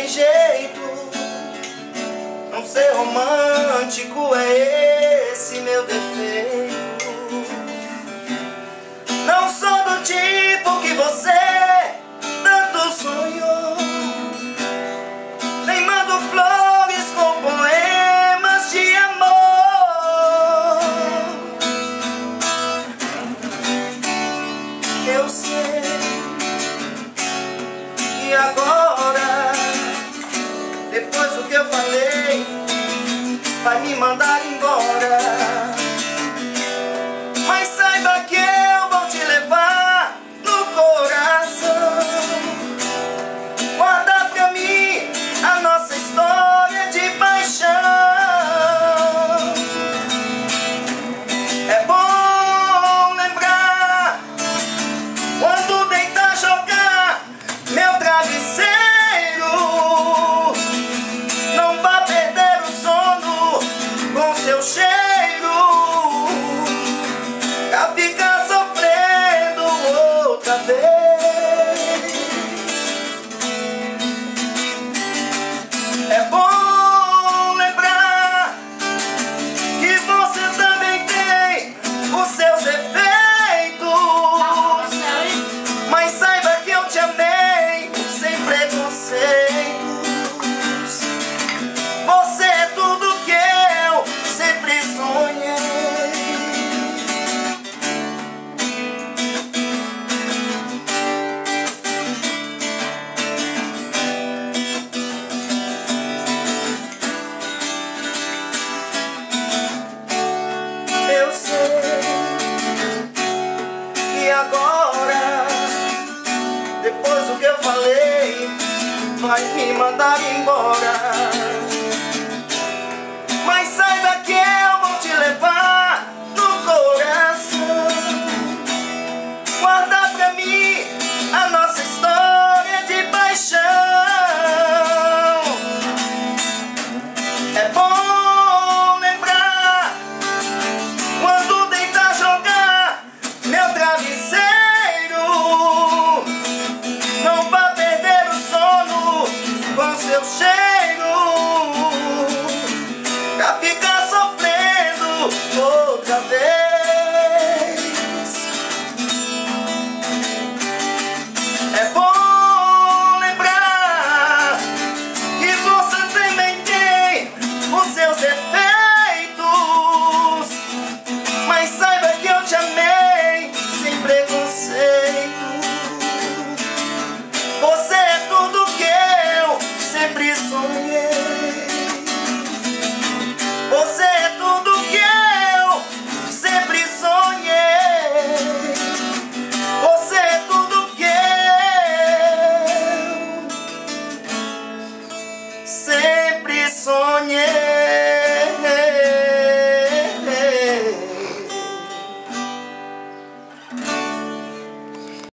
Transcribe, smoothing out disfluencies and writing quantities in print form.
tem jeito. Não ser romântico é esse meu defeito. Não sou do tipo que você tanto sonhou. Nem mando flores com poemas de amor. Eu sei que agora, depois do que eu falei, vai me mandar embora. Mas saiba que eu vou te levar no coração. Guarda pra mim a nossa história de paixão. É bom lembrar quando deitar jogar meu travesseiro. Não vá perder o sono com seu cheiro, pra ficar sofrendo outra vez. É bom lembrar que você também tem os seus defeitos, mas saiba que eu te amei sem preconceitos. Você é tudo que eu sempre sonhei. Eu sei que agora, depois do que eu falei, vai me mandar embora. Mas saiba que eu vou te levar no coração. Guarda pra mim a nossa história de paixão. É bom lembrar quando deitar jogar meu travesseiro. Não vá perder o sono com seu cheiro, pra ficar sofrendo outra vez. É bom lembrar que você também tem os seus defeitos, mas saiba que eu te amei sem preconceito. Você é tudo que eu sempre sonhei. Você é tudo que eu sempre sonhei. Você é tudo que eu sempre sonhei.